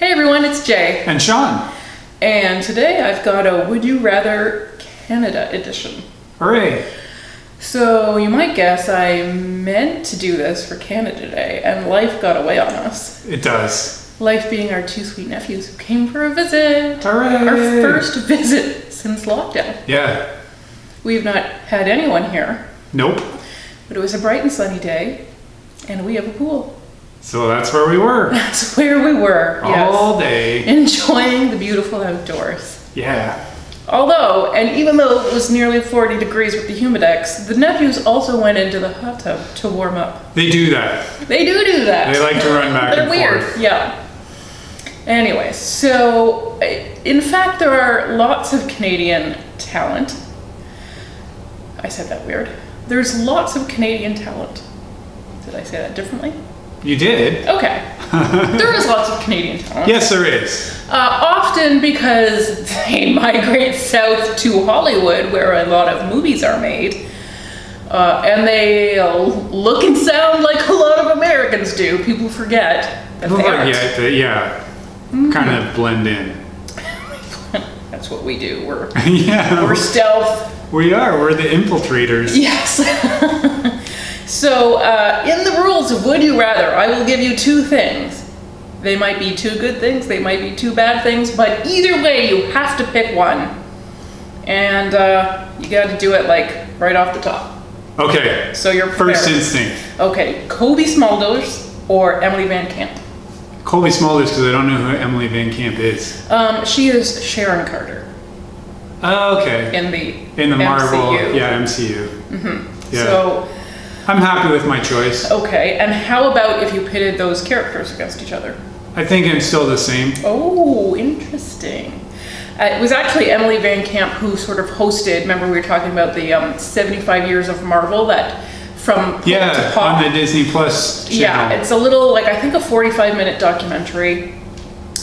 Hey everyone, it's Jay. And Sean. And today I've got a Would You Rather Canada edition. Hooray. So you might guess I meant to do this for Canada Day, and life got away on us. It does. Life being our two sweet nephews who came for a visit. Hooray. Our first visit since lockdown. Yeah. We've not had anyone here. Nope. But it was a bright and sunny day, and we have a pool. So that's where we were. That's where we were, yes. All day. Enjoying the beautiful outdoors. Yeah. Although, and even though it was nearly 40 degrees with the Humidex, the nephews also went into the hot tub to warm up. They do that. They do that. They like to run back and They're weird, forth. yeah. Anyway, so in fact there are lots of Canadian talent. I said that weird. There's lots of Canadian talent. Did I say that differently? You did. Okay. There is lots of Canadian talent. Yes, there is. Often because they migrate south to Hollywood, where a lot of movies are made, and they look and sound like a lot of Americans do. People forget that they aren't. Yeah. Kind of blend in. That's what we do. We're stealth. We are. We're the infiltrators. Yes. So, in the rules of Would You Rather, I will give you two things. They might be two good things, they might be two bad things, but either way, you have to pick one. And you got to do it like right off the top. Okay. So you're prepared. First instinct. Okay, Cobie Smulders or Emily VanCamp? Cobie Smulders, because I don't know who Emily VanCamp is. She is Sharon Carter. Oh, okay. In the Marvel, MCU. MCU. Mm-hmm. Yeah. So, I'm happy with my choice. okay, and how about if you pitted those characters against each other? I think I'm still the same. Oh, interesting. It was actually Emily VanCamp who sort of hosted, remember we were talking about the 75 years of Marvel, that from pop to pop. On the Disney Plus channel. Yeah, it's a little, like, I think a 45-minute documentary.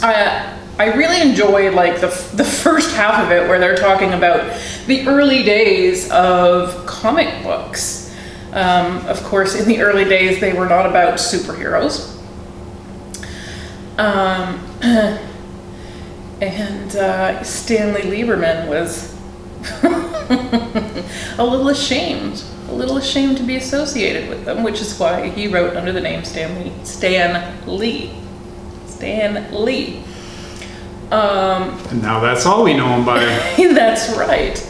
I really enjoyed like the first half of it, where they're talking about the early days of comic books. Of course, in the early days, they were not about superheroes. And Stanley Lieberman was a little ashamed to be associated with them, which is why he wrote under the name Stan Lee. And now that's all we know him by. That's right.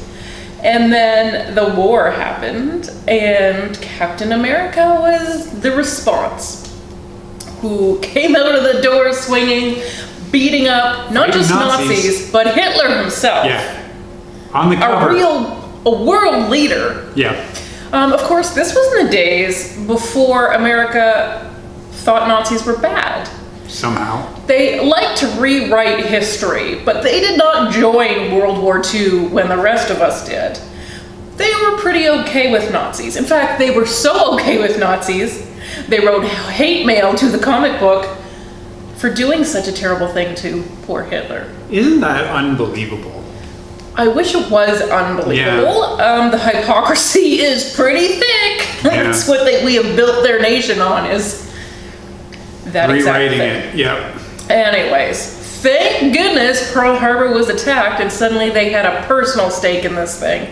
And then the war happened, and Captain America was the response, who came out of the door swinging, beating up not just Nazis, but Hitler himself. Yeah, on the cover. A world leader. Yeah. Of course, this was in the days before America thought Nazis were bad. Somehow. They like to rewrite history, but they did not join World War II when the rest of us did. They were pretty okay with Nazis. In fact, they were so okay with Nazis, they wrote hate mail to the comic book for doing such a terrible thing to poor Hitler. Isn't that unbelievable? I wish it was unbelievable. Yeah. The hypocrisy is pretty thick. Yeah. That's what we have built their nation on, is that rewriting exact thing. it. Yep. Anyways, thank goodness Pearl Harbor was attacked, and suddenly they had a personal stake in this thing.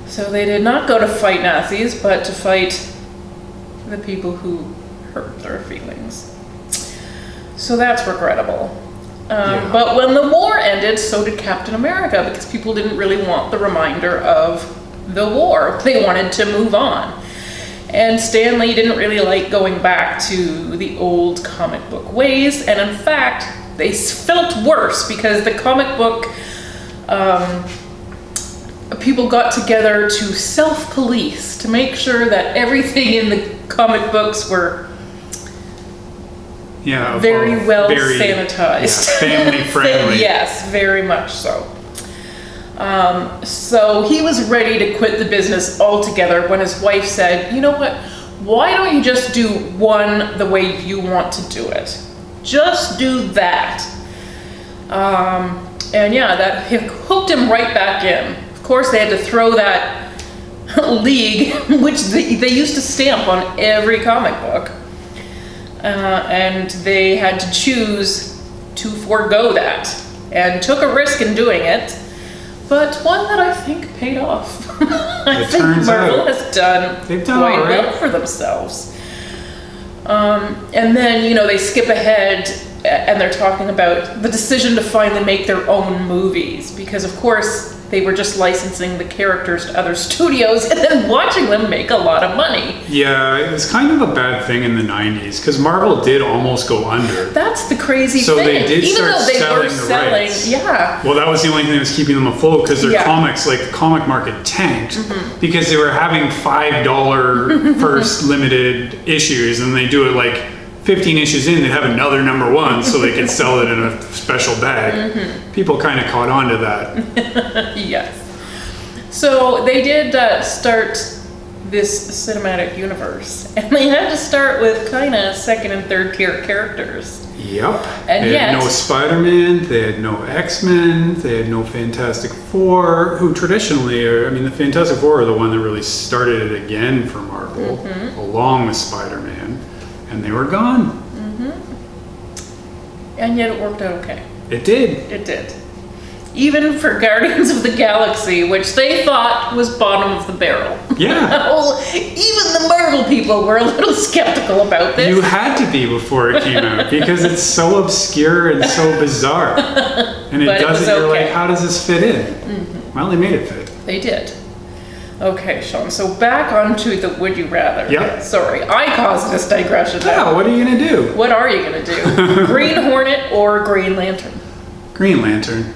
So they did not go to fight Nazis, but to fight the people who hurt their feelings. So that's regrettable. Yeah. But when the war ended, so did Captain America, because people didn't really want the reminder of the war. They wanted to move on. And Stan Lee didn't really like going back to the old comic book ways, and in fact, they felt worse because the comic book people got together to self-police to make sure that everything in the comic books were very well sanitized. Yeah, family friendly. Yes, very much so. So he was ready to quit the business altogether when his wife said, you know what, why don't you just do one the way you want to do it? Just do that. And yeah, that hooked him right back in. Of course, they had to throw that league, which they used to stamp on every comic book. And they had to choose to forego that and took a risk in doing it, but one that I think paid off. I think Marvel has done quite well for themselves. And then, they skip ahead and they're talking about the decision to finally make their own movies because, of course, they were just licensing the characters to other studios and then watching them make a lot of money. Yeah, it was kind of a bad thing in the 90s because Marvel did almost go under. That's the crazy thing. So they did Even start though they selling were the selling, rights. yeah. Well, that was the only thing that was keeping them afloat because their comics, like the comic market tanked because they were having $5 first limited issues and they do it like 15 issues in, they'd have another number one so they could sell it in a special bag. People kind of caught on to that. Yes. So they did start this cinematic universe, and they had to start with kind of second and third tier characters. Yep. And they had no Spider-Man, they had no X-Men, they had no Fantastic Four, who traditionally are, the Fantastic Four are the one that really started it again for Marvel, along with Spider-Man. And they were gone. And yet it worked out okay. It did. It did. Even for Guardians of the Galaxy, which they thought was bottom of the barrel. Yeah. Well, even the Marvel people were a little skeptical about this. You had to be before it came out because it's so obscure and so bizarre. And it doesn't, you're like, how does this fit in? Well, they made it fit. They did. Okay, Sean, so back onto the would you rather. Yep. Sorry, I caused this digression now. Yeah, what are you going to do? What are you going to do? Green Hornet or Green Lantern? Green Lantern.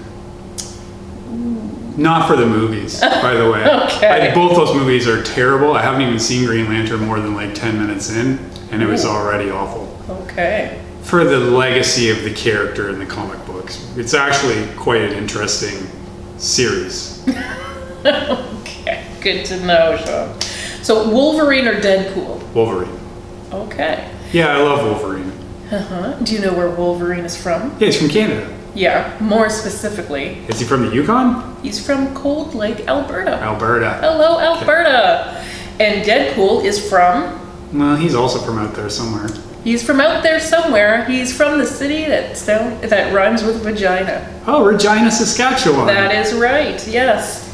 Not for the movies, by the way. Okay. Both those movies are terrible. I haven't even seen Green Lantern more than like 10 minutes in, and it was already awful. Okay. For the legacy of the character in the comic books. It's actually quite an interesting series. Okay, good to know, Sean. So Wolverine or Deadpool? Wolverine. Okay. Yeah, I love Wolverine. Do you know where Wolverine is from? Yeah, he's from Canada. Yeah, more specifically. Is he from the Yukon? He's from Cold Lake, Alberta. Alberta. Hello, Alberta. Okay. And Deadpool is from? Well, he's also from out there somewhere. He's from out there somewhere. He's from the city that rhymes with vagina. Oh, Regina, Saskatchewan. That is right, yes.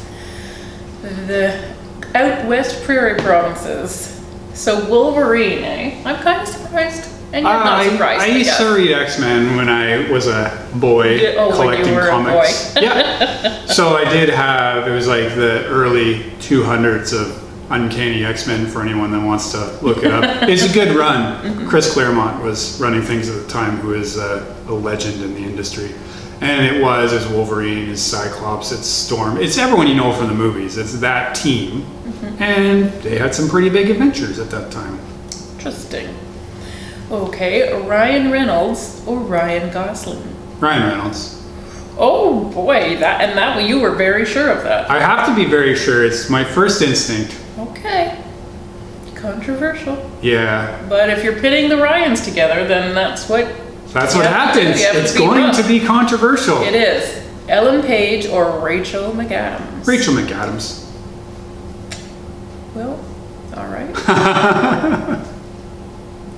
The out west prairie provinces. So Wolverine, eh? I'm kind of surprised. And you're not surprised, I used to read X-Men when I was a boy collecting comics. Yeah. So I did have, it was like the early 200s of Uncanny X-Men for anyone that wants to look it up. It's a good run. Chris Claremont was running things at the time, who is a legend in the industry. And it was Wolverine, it's Cyclops, it's Storm. It's everyone you know from the movies. It's that team. And they had some pretty big adventures at that time. Interesting. Okay, Ryan Reynolds or Ryan Gosling? Ryan Reynolds. Oh boy, that you were very sure of that. I have to be very sure. It's my first instinct. Okay. Controversial. Yeah. But if you're pitting the Ryans together, then that's what happens. It's going to be controversial. It is. Ellen Page or Rachel McAdams? Rachel McAdams. Well, all right.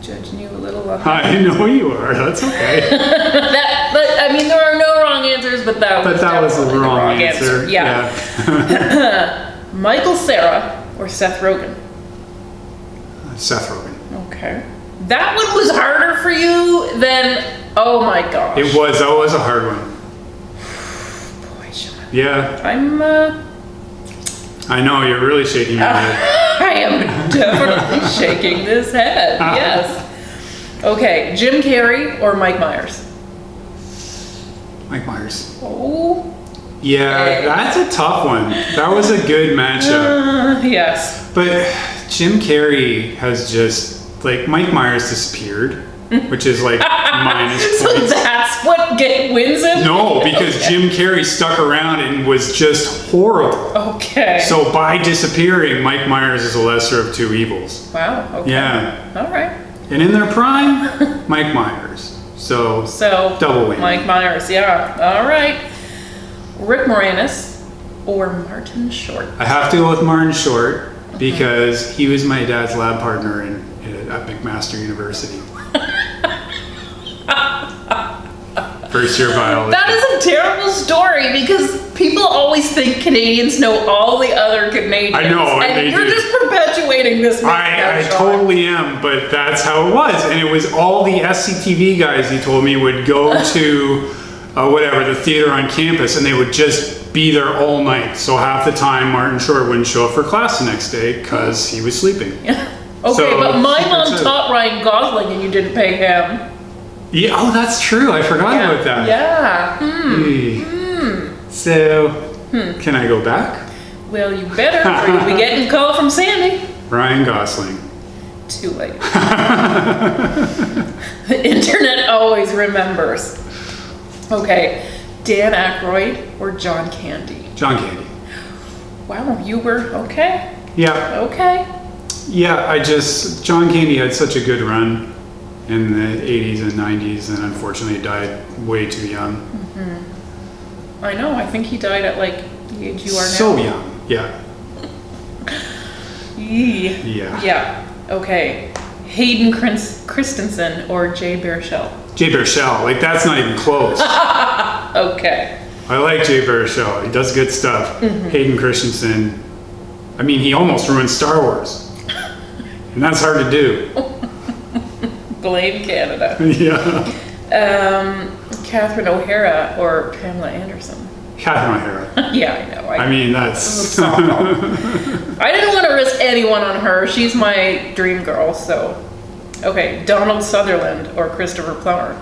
Judging you a little. I know you are. That's okay. There are no wrong answers, but that was the wrong answer. Yeah. Michael Cera or Seth Rogen? Seth Rogen. Okay. That one was harder for you than. Oh my gosh. It was. That was a hard one. Boy, Sean. Yeah. I know, you're really shaking your head. I am definitely shaking this head, yes. Okay, Jim Carrey or Mike Myers? Mike Myers. Oh. Yeah, okay. That's a tough one. That was a good matchup. Yes. But Jim Carrey has just, Mike Myers disappeared, which is minus points. So that's what wins him? No, because Jim Carrey stuck around and was just horrible. Okay. So by disappearing, Mike Myers is a lesser of two evils. Wow. Okay. Yeah. All right. And in their prime, Mike Myers. So double win. Mike Myers, yeah. All right. Rick Moranis or Martin Short? I have to go with Martin Short because he was my dad's lab partner at McMaster University. First year biology. That is a terrible story because people always think Canadians know all the other Canadians. I know, and you're just perpetuating this. I totally am, but that's how it was. And it was all the SCTV guys, he told me, would go to the theater on campus, and they would just be there all night. So half the time, Martin Short wouldn't show up for class the next day because he was sleeping. Okay, so, but my mom taught Ryan Gosling and you didn't pay him. Yeah, oh, that's true. I forgot about that. Yeah. So, can I go back? Well, you better, or you'll be getting a call from Sandy. Ryan Gosling. Too late. The internet always remembers. Okay, Dan Aykroyd or John Candy? John Candy. Wow, you were okay. Yeah. Okay. Yeah, John Candy had such a good run in the 80s and 90s, and unfortunately died way too young. Mm-hmm. I know, I think he died at like the age you are now. So young, yeah. Yeah. Yeah, okay. Hayden Christensen or Jay Baruchel? Jay Baruchel, like that's not even close. Okay. I like Jay Baruchel, he does good stuff. Mm-hmm. Hayden Christensen, I mean, he almost ruined Star Wars. And that's hard to do. Blame Canada. Yeah. Catherine O'Hara or Pamela Anderson? Catherine O'Hara. Yeah, I know. I mean, that's... I didn't want to risk anyone on her. She's my dream girl, so... Okay, Donald Sutherland or Christopher Plummer?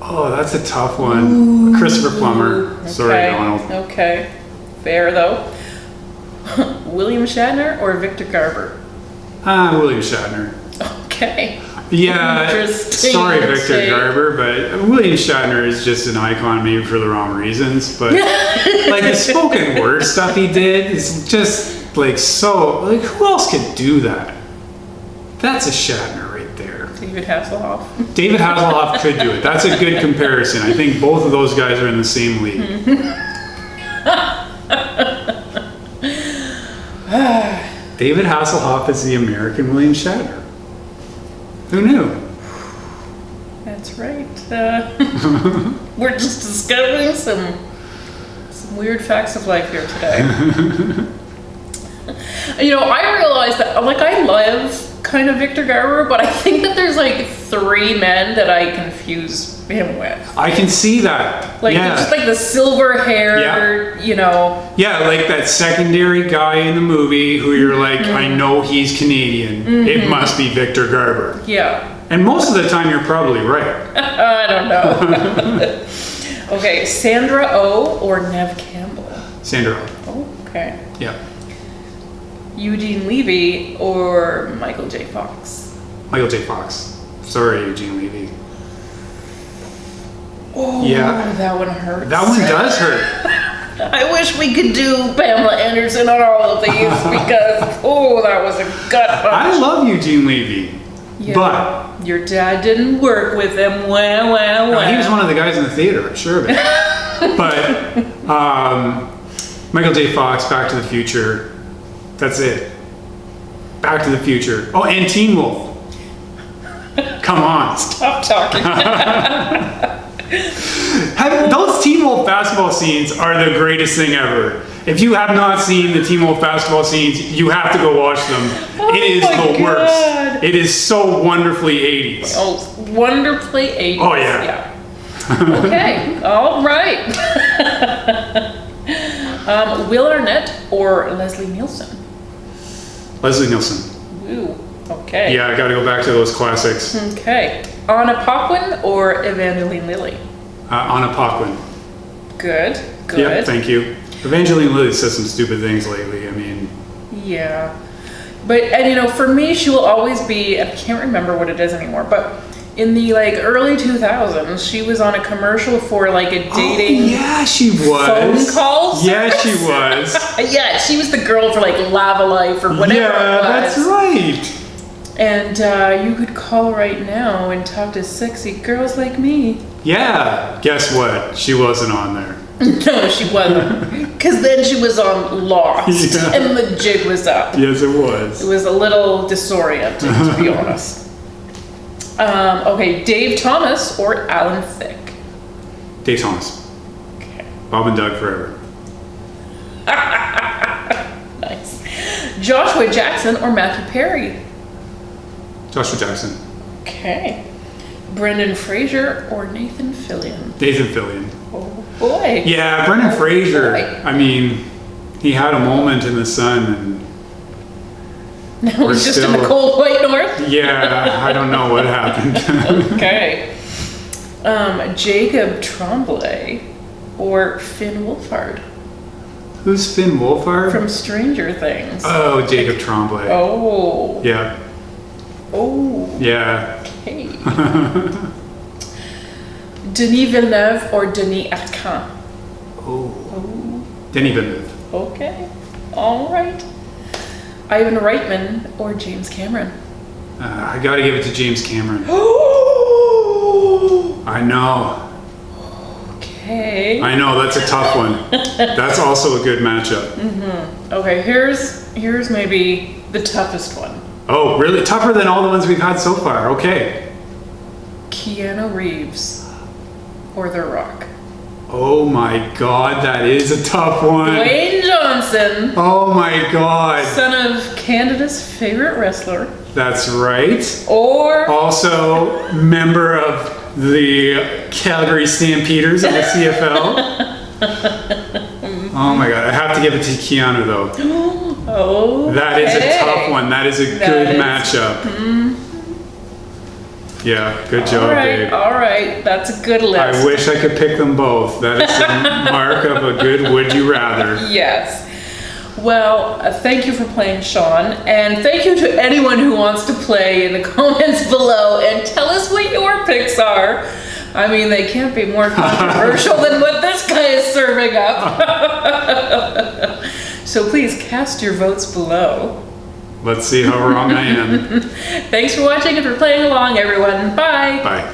Oh, that's a tough one. Ooh. Christopher Plummer. Okay. Sorry, Donald. Okay. Fair, though. William Shatner or Victor Garber? William Shatner. Okay. Yeah, sorry, Victor Garber, but William Shatner is just an icon, maybe for the wrong reasons, but like the spoken word stuff he did is just like so, like who else could do that? That's a Shatner right there. David Hasselhoff. David Hasselhoff could do it. That's a good comparison. I think both of those guys are in the same league. David Hasselhoff is the American William Shatner. Who knew? That's right. We're just discovering some weird facts of life here today. I realized that, like, I love kind of Victor Garber, but I think that there's like 3 men that I confuse him with. I can see that. Like, just like the silver hair, Yeah, like that secondary guy in the movie who you're like, I know he's Canadian. Mm-hmm. It must be Victor Garber. Yeah. And most of the time you're probably right. I don't know. Okay, Sandra Oh or Nev Campbell? Sandra Oh. Oh, okay. Yeah. Eugene Levy or Michael J. Fox? Michael J. Fox. Sorry, Eugene Levy. Oh, yeah. That one hurts. That one does hurt. I wish we could do Pamela Anderson on all of these because, that was a gut punch. I love Eugene Levy. Yeah, but your dad didn't work with him. No, he was one of the guys in the theater, I'm sure of it. But Michael J. Fox, Back to the Future. That's it. Back to the Future. Oh, and Teen Wolf. Come on. Stop talking. Those Teen Wolf basketball scenes are the greatest thing ever. If you have not seen the Teen Wolf basketball scenes, you have to go watch them. It is the worst. It is so wonderfully 80s. Oh, wonderfully 80s. Oh, yeah. Okay. All right. Will Arnett or Leslie Nielsen? Leslie Nielsen. Ooh. Okay. Yeah, I got to go back to those classics. Okay. Anna Paquin or Evangeline Lilly? Anna Paquin. Good. Yeah, thank you. Evangeline Lilly says some stupid things lately. I mean. Yeah. But, for me, she will always be, and I can't remember what it is anymore, but in the, early 2000s, she was on a commercial for, a dating... Oh, yeah, she was. Phone call service. Yeah, she was. Yeah, she was the girl for, Lava Life or whatever it was. That's right. And you could call right now and talk to sexy girls like me. Yeah. Guess what? She wasn't on there. No, she wasn't. Because then she was on Lost. Yeah. And the jig was up. Yes, it was. It was a little disorienting, to be honest. Okay, Dave Thomas or Alan Thicke? Dave Thomas. Okay. Bob and Doug forever. Nice. Joshua Jackson or Matthew Perry? Joshua Jackson. Okay. Brendan Fraser or Nathan Fillion? Nathan Fillion. Oh boy. Yeah, Brendan Fraser. I mean, he had a moment in the sun and now he's just in the cold white north? Yeah, I don't know what happened. Okay. Jacob Tremblay or Finn Wolfhard? Who's Finn Wolfhard? From Stranger Things. Oh, Jacob Tremblay. Oh. Yeah. Oh. Yeah. Okay. Denis Villeneuve or Denis Arcand? Oh. Denis Villeneuve. Okay. All right. Ivan Reitman or James Cameron? I gotta give it to James Cameron. I know. Okay. I know, that's a tough one. That's also a good matchup. Mm-hmm. Okay, here's maybe the toughest one. Oh, really? Tougher than all the ones we've had so far. Okay. Keanu Reeves or The Rock? Oh my God, that is a tough one. Dwayne Johnson. Oh my God. Son of Canada's favorite wrestler. That's right. Or also member of the Calgary Stampeders of the CFL. Oh my God, I have to give it to Keanu though. Oh, that is a tough one. That is a good matchup. Mm-hmm. Yeah, good job, babe. All right, that's a good list. I wish I could pick them both. That is the mark of a good would you rather. Yes. Well, thank you for playing, Sean, and thank you to anyone who wants to play in the comments below and tell us what your picks are. I mean, they can't be more controversial than what this guy is serving up. So please cast your votes below. Let's see how wrong I am. Thanks for watching and for playing along, everyone. Bye. Bye.